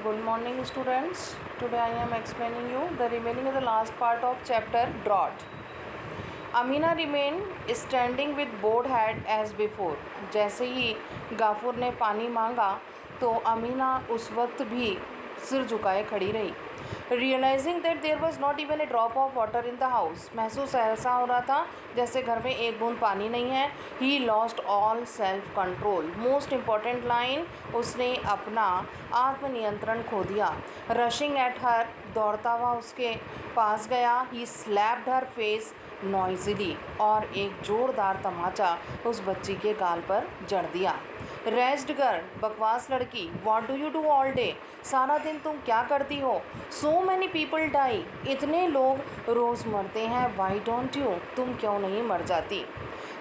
Good morning, students. Today I am explaining you the remaining of the last part of chapter drought. Amina remained standing with bowed head as before. जैसे ही गाफूर ने पानी मांगा तो अमीना उस वक्त भी सिर झुकाए खड़ी रही. Realising that there was not even a drop of water in the house. महसूस ऐसा हो रहा था जैसे घर में एक बूंद पानी नहीं है. He lost all self control. Most important line, उसने अपना आत्मनियंत्रण खो दिया. रशिंग एट हर, दौड़ता हुआ उसके पास गया. ही स्लैप्ड हर फेस नॉइजली, और एक जोरदार तमाचा उस बच्ची के गाल पर जड़ दिया. रेस्ड गर्ल, बकवास लड़की. What do you do all day? सारा दिन तुम क्या करती हो? So many people die. इतने लोग रोज़ मरते हैं. Why don't you? तुम क्यों नहीं मर जाती?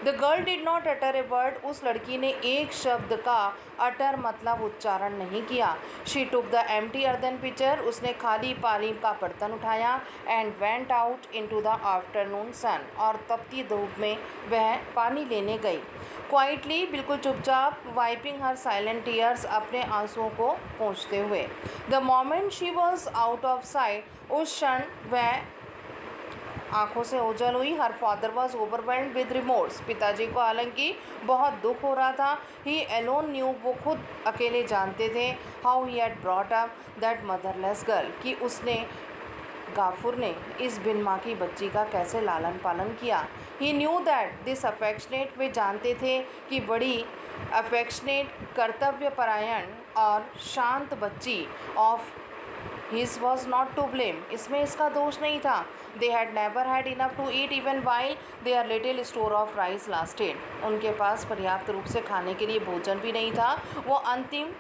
The girl did not utter a word. उस लड़की ने एक शब्द का अटर मतलब उच्चारण नहीं किया. She took the empty earthen pitcher. उसने खाली पानी का बर्तन उठाया. And went out into the afternoon sun. और तपती धूप में वह पानी लेने गई. क्वाइटली, बिल्कुल चुपचाप. वाइपिंग हर साइलेंट टीयर्स, अपने आंसुओं को पोंछते हुए. The moment she was out of site, उस क्षण वह आंखों से ओझल हुई. Her father was overwhelmed with remorse. पिताजी को हालांकि बहुत दुख हो रहा था. ही एलोन न्यू, वो खुद अकेले जानते थे. How he had brought up that motherless girl, कि उसने, गाफूर ने, इस बिन माँ की बच्ची का कैसे लालन पालन किया. He knew that this affectionate, वे जानते थे कि बड़ी अफेक्शनेट, कर्तव्यपरायण और शांत बच्ची of his was not to blame, इसमें इसका दोष नहीं था. They had never had enough to eat even while their little store of rice lasted. उनके पास पर्याप्त रूप से खाने के लिए भोजन भी नहीं था. वो अंतिम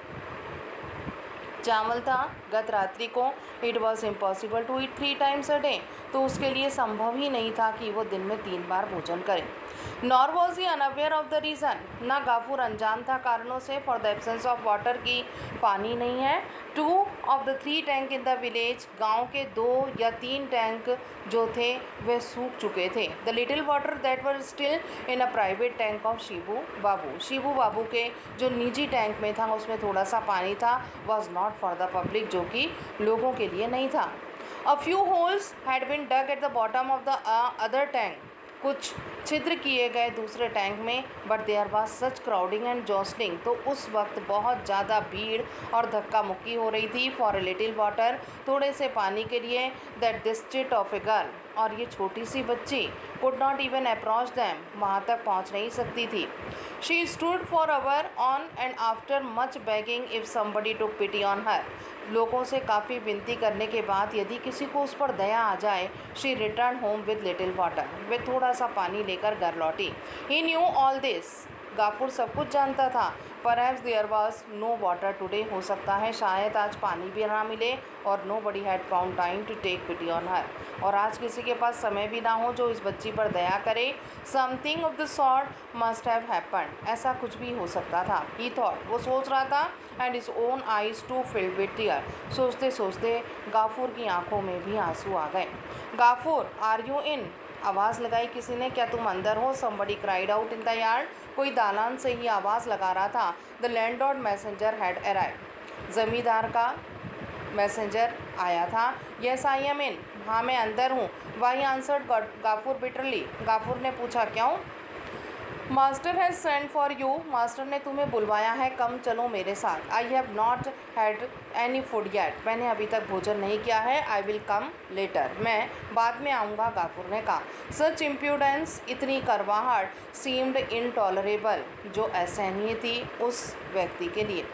चावल था गत रात्रि को. It was impossible to eat 3 times a day. तो उसके लिए संभव ही नहीं था कि वो दिन में 3 बार भोजन करे. Nor was he unaware of the reason. ना गाफूर अनजान था कारणों से. For the absence of water, की पानी नहीं है. 2 of the 3 tank in the village, गाँव के 2 या 3 टैंक जो थे वे सूख चुके थे. The little water that were still in a private tank of Shibu Babu. Shibu Babu के जो निजी टैंक में था उसमें थोड़ा सा पानी था. Was not for the public, जो कि लोगों के लिए नहीं था. A few holes had been dug at the bottom of the other tank. कुछ छिद्र किए गए दूसरे टैंक में. But there was such crowding and jostling, तो उस वक्त बहुत ज़्यादा भीड़ और धक्का मुक्की हो रही थी. फॉर ए लिटिल वाटर, थोड़े से पानी के लिए. That this chit of a girl, और ये छोटी सी बच्ची could not even approach them, वहाँ तक पहुँच नहीं सकती थी. She stood for hour on end after much begging if somebody took pity on her. लोगों से काफ़ी विनती करने के बाद यदि किसी को उस पर दया आ जाए. She return home with little water. वे थोड़ा सा पानी लेकर घर लौटी. He knew all this, Gafur सब कुछ जानता था. Perhaps there was no water today, हो सकता है शायद आज पानी भी ना मिले. और nobody had found time to take pity on her, और आज किसी के पास समय भी ना हो जो इस बच्ची पर दया करे. Something of the sort must have happened, ऐसा कुछ भी हो सकता था. ही थॉट, वो सोच रहा था. And his own eyes too filled with tear. सोचते सोचते गाफूर की आंखों में भी आंसू आ गए. Gafur, are you in? आवाज़ लगाई किसी ने. क्या तुम अंदर हो? Somebody cried out in the yard. कोई दालान से ही आवाज़ लगा रहा था. The landlord messenger had arrived. ज़मींदार का मैसेंजर आया था. Yes I am in. हाँ मैं अंदर हूँ. Why answered Gafur bitterly. Gafur ने पूछा, क्यों? Master has send for you. Master ने तुम्हें बुलवाया है. कम, चलो मेरे साथ. I have not had any food yet. मैंने अभी तक भोजन नहीं किया है. I will come later. मैं बाद में आऊँगा, गाफूर ने कहा. सच इम्प्यूडेंस, इतनी करवाहट. सीम्ड इनटॉलरेबल, जो असहनीय थी उस व्यक्ति के लिए.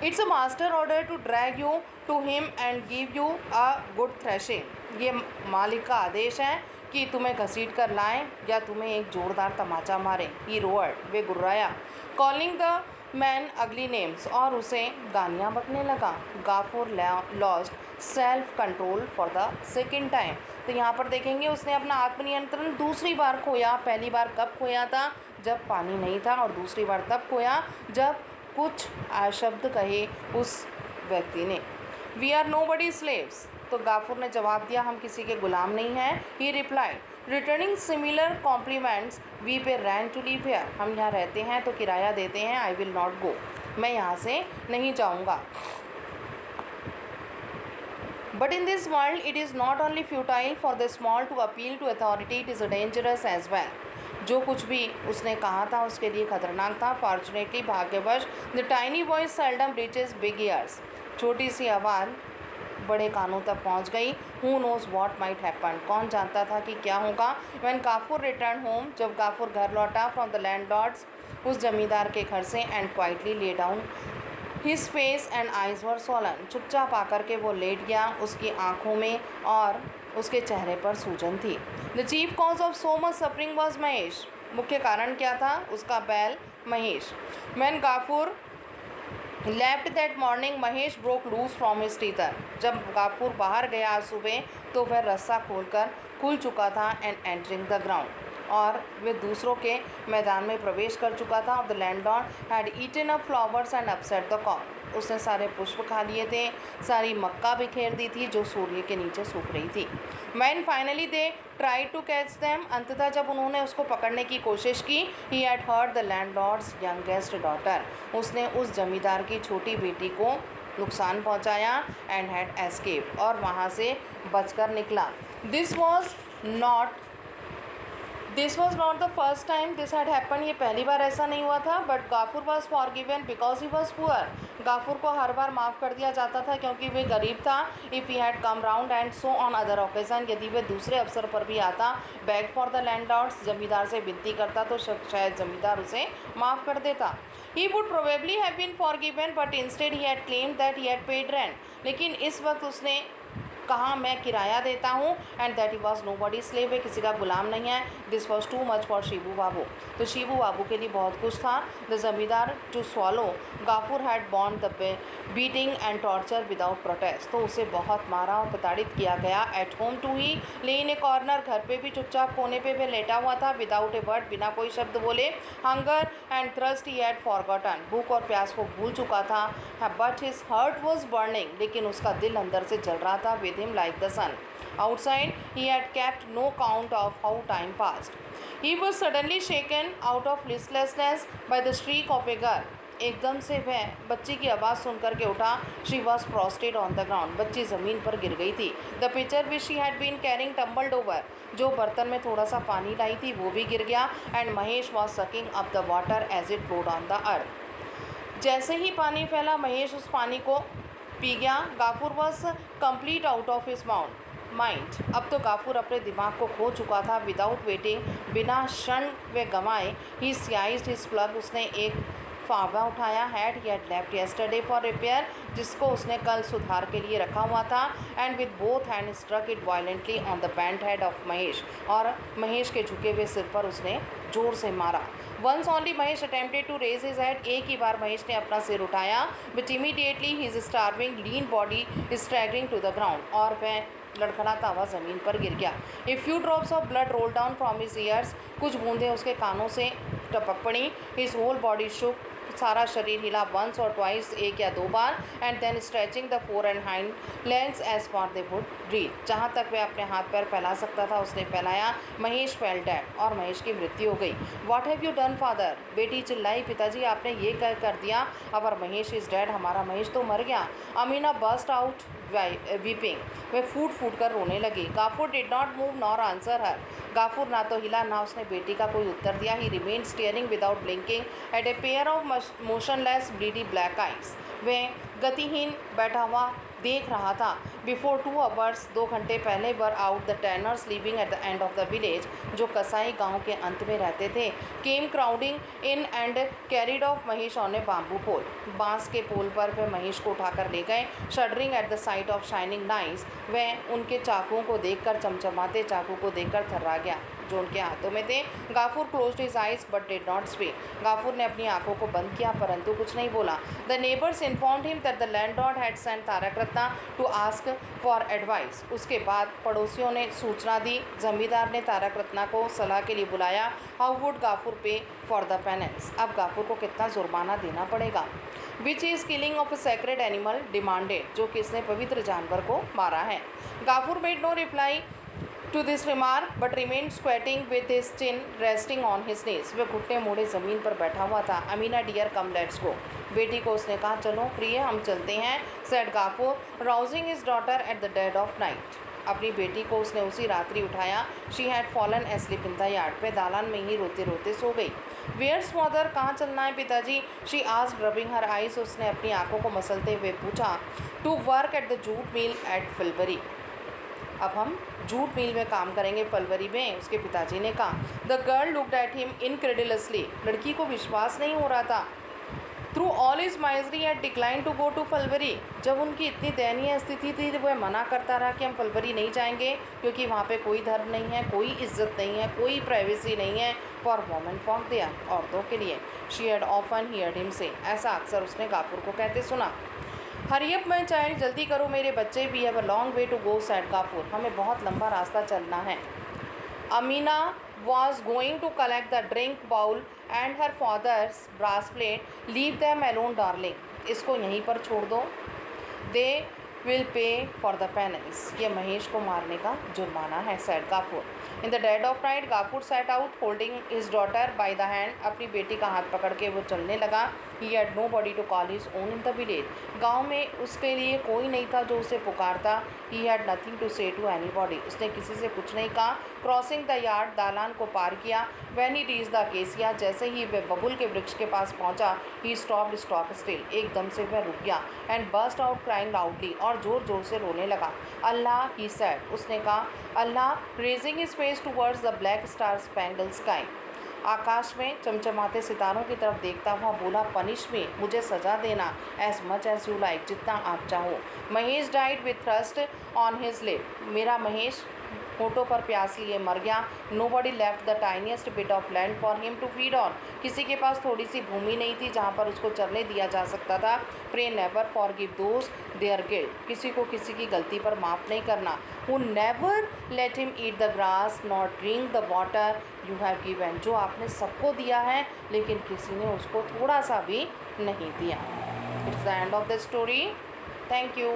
It's a master order to drag you to him and give you a good thrashing. ये मालिक का आदेश है कि तुम्हें घसीट कर लाएं या तुम्हें एक जोरदार तमाचा मारें. ही रोअर्ड, वे गुर्राया. Calling the man ugly names, और उसे गालियाँ बकने लगा. Gafur lost self control for the second time. तो यहाँ पर देखेंगे उसने अपना आत्मनियंत्रण दूसरी बार खोया. पहली बार कब खोया था? जब पानी नहीं था. और दूसरी बार तब खोया जब कुछ शब्द कहे उस व्यक्ति ने. We are nobody slaves. तो गाफूर ने जवाब दिया, हम किसी के गुलाम नहीं हैं. He replied, returning similar compliments, we pay rent to live here. हम यहाँ रहते हैं तो किराया देते हैं. I will not go. मैं यहाँ से नहीं जाऊँगा। But in this world, it is not only futile for the small to appeal to authority, it is dangerous as well. जो कुछ भी उसने कहा था उसके लिए खतरनाक था। फॉर्चुनेटली भाग्यवश the tiny voice seldom reaches big ears. छोटी सी आवाज़ बड़े कानों तक पहुंच गई। Who knows what might happen, कौन जानता था कि क्या होगा। व्हेन गाफूर रिटर्न होम, जब गाफूर घर लौटा फ्रॉम द लैंडलॉर्ड्स, उस जमींदार के घर से, and quietly lay down his face and eyes were swollen, चुपचाप आकर के वो लेट गया। उसकी आंखों में और उसके चेहरे पर सूजन थी। The chief cause of so much suffering was Mahesh, मुख्य कारण क्या था? उसका बैल Mahesh. Man Gafur left that morning, Mahesh broke loose from his tether, जब गाफूर बाहर गया आज सुबह तो वह रस्सा खोलकर खुल चुका था। एंड एंटरिंग द ग्राउंड, और वे दूसरों के मैदान में प्रवेश कर चुका था। The landlord had eaten up flowers and upset the corn, उसने सारे पुष्प खा लिए थे, सारी मक्का बिखेर दी थी जो सूर्य के नीचे सूख रही थी। Man finally they try to catch them, अंततः जब उन्होंने उसको पकड़ने की कोशिश की, he had hurt the landlord's youngest daughter, उसने उस जमींदार की छोटी बेटी को नुकसान पहुंचाया। एंड हैड एस्केप, और वहाँ से बचकर निकला। This was not the first time this had happened, ये पहली बार ऐसा नहीं हुआ था। But Gafur was forgiven because he was poor, Gafur को हर बार माफ़ कर दिया जाता था क्योंकि वे गरीब था। If he had come round and so on other occasion, यदि वे दूसरे अवसर पर भी आता, बैग फॉर द लैंडलॉर्ड्स, जमींदार से विनती करता, तो शायद जमींदार उसे माफ़ कर देता। He would probably have been forgiven, but instead he had claimed that he had paid rent, लेकिन इस वक्त उसने कहा मैं किराया देता हूँ। And that he was nobody slave, वे किसी का गुलाम नहीं है। This was too much for Shibu Babu, तो शिबू बाबू के लिए बहुत कुछ था। The zamindar to swallow, Gafur had borne the beating and torture without protest, तो उसे बहुत मारा और प्रताड़ित किया गया। एट होम टू ही ले इन ए कॉर्नर, घर पे भी चुपचाप कोने पे भी लेटा हुआ था। विदाउट ए वर्ड, बिना कोई शब्द बोले। Hunger and thrust he had forgotten, भूख और प्यास को भूल चुका था। But his hurt was burning, लेकिन उसका दिल अंदर से जल रहा था। With him like the sun outside, he had kept no count of how time passed. He was suddenly shaken out of listlessness by the shriek of a girl. एकदम से वह बच्ची की आवाज़ सुनकर के उठा। She was prostrate on the ground, बच्ची ज़मीन पर गिर गई थी। The pitcher which she had been carrying tumbled over, जो बर्तन में थोड़ा सा पानी लाई थी वो भी गिर गया। And Mahesh was sucking up the water as it flowed on the earth. जैसे ही पानी फैला, महेश उस पानी को पी गया। Gafur was complete out of his mind, अब तो गाफूर अपने दिमाग को खो चुका था। विदाउट वेटिंग, बिना क्षण वे गंवाए, ही साइज्ड हिज प्लग, उसने एक फावड़ा उठाया। Had he had left yesterday for repair, जिसको उसने कल सुधार के लिए रखा हुआ था। And with both hand struck it violently on the bent head of Mahesh, और महेश के झुके हुए सिर पर उसने जोर से मारा। Once only Mahesh attempted to raise his head, एक ही बार महेश ने अपना सिर उठाया। But immediately his starving lean body staggering to the ground, और वह लड़खड़ाता हुआ ज़मीन पर गिर गया। A few drops of blood roll down from his ears, कुछ बूंदें उसके कानों से टपक पड़ी। हिज होल बॉडी शुक, सारा शरीर हिला। वंस और ट्वाइस, एक या दो बार। And then stretching the fore and hind legs as for they would breathe, जहाँ तक वह अपने हाथ पैर फैला सकता था उसने फैलाया। महेश फेल डेड, और महेश की मृत्यु हो गई। What have you done father, बेटी चिल्लाई, पिताजी आपने ये कर दिया। अवर महेश इज़ डेड, हमारा महेश तो मर गया। अमीना बर्स्ट आउट वीपिंग, वे फूट फूट कर रोने लगी। Gafur did not move nor answer her, Gafur ना तो हिला ना उसने बेटी का कोई उत्तर दिया। He remain staring without blinking at a pair of motionless bleary black eyes, वह गतिहीन बैठा हुआ देख रहा था। बिफोर 2 आवर्स, 2 घंटे पहले, were out the tanners living at the end of the village, जो कसाई गांव के अंत में रहते थे, came crowding in and carried off Mahesh on a bamboo pole, बांस के पोल पर वे महेश को उठाकर ले गए। Shuddering at the site of shining nice, वह उनके चाकुओं को देखकर, चमचमाते चाकू को देखकर थर्रा गया जो उनके हाथों में थे। Gafur closed his eyes but did not speak, Gafur ने अपनी आंखों को बंद किया परंतु कुछ नहीं बोला। The neighbours informed him that the landlord had sent Tarak Ratna to ask for advice, उसके बाद पड़ोसियों ने सूचना दी, जमींदार ने तारक रत्ना को सलाह के लिए बुलाया। हाउ वुड गाफूर पे फॉर द पेनेंस, अब गाफूर को कितना जुर्माना देना पड़ेगा। Which is killing of a sacred animal demanded, जो किसने पवित्र जानवर को मारा है। Gafur made no reply to this remark but remained squatting with his chin resting on his knees. वह घुटने मोड़े ज़मीन पर बैठा हुआ था. Amina dear come let's go. बेटी को उसने कहा चलो प्रिय हम चलते हैं. said गाफूर rousing his daughter at the dead of night. अपनी बेटी को उसने उसी रात्रि उठाया. she had fallen asleep in the yard. वह दालान में ही रोते रोते सो गई. where's mother? कहाँ चलना है पिताजी? she asked rubbing her eyes. उसने अपनी आंखों को मसलते हुए पूछा. to work at the jute mill at Filbury. अब हम जूट मिल में काम करेंगे फलवरी में, उसके पिताजी ने कहा. The girl looked at him incredulously. लड़की को विश्वास नहीं हो रहा था. Through all his misery had decline to go to Phulbari. जब उनकी इतनी दयनीय स्थिति थी वह मना करता रहा कि हम फलवरी नहीं जाएंगे क्योंकि वहाँ पे कोई धर्म नहीं है, कोई इज्जत नहीं है, कोई प्राइवेसी नहीं है फॉर वोमेन फॉर देयर, औरतों के लिए. She had often heard him से. ऐसा अक्सर उसने गाफूर को कहते सुना. हरी अप माय चाइल्ड, जल्दी करो मेरे बच्चे. We have a long way to go said Gafur. हमें बहुत लंबा रास्ता चलना है. Amina was going to collect the drink bowl and her father's brass plate. Leave them alone darling. इसको यहीं पर छोड़ दो. They will pay for the penance. ये महेश को मारने का जुर्माना है said गाफूर. In the dead of night गाफूर set out holding his daughter by the hand. अपनी बेटी का हाथ पकड़ के वो चलने लगा. He had nobody to call his own in the village. गांव में उसके लिए कोई नहीं था जो उसे पुकारता. He had nothing to say to anybody. उसने किसी से कुछ नहीं कहा. Crossing the yard, दालान को पार किया. When he reached the acacia, जैसे ही वह बबुल के वृक्ष के पास पहुंचा, he stopped stock still. एकदम से वह रुक गया. And burst out crying loudly. और जोर जोर से रोने लगा. Allah, he said. उसने कहा अल्लाह, raising his face towards the black star spangled sky. आकाश में चमचमाते सितारों की तरफ देखता हुआ बोला पनिश मी, मुझे सज़ा देना. As much as you like, जितना आप चाहो. Mahesh died with thirst on his lip. मेरा महेश होठों पर प्यास लिए मर गया. Nobody left the tiniest bit of land for him to feed on. किसी के पास थोड़ी सी भूमि नहीं थी जहाँ पर उसको चरने दिया जा सकता था. Pray never forgive those their guilt. किसी को किसी की गलती पर माफ़ नहीं करना. Who never let him eat the grass not drink the water you have given. जो आपने सबको दिया है लेकिन किसी ने उसको थोड़ा सा भी नहीं दिया. It's the end of the story. Thank you.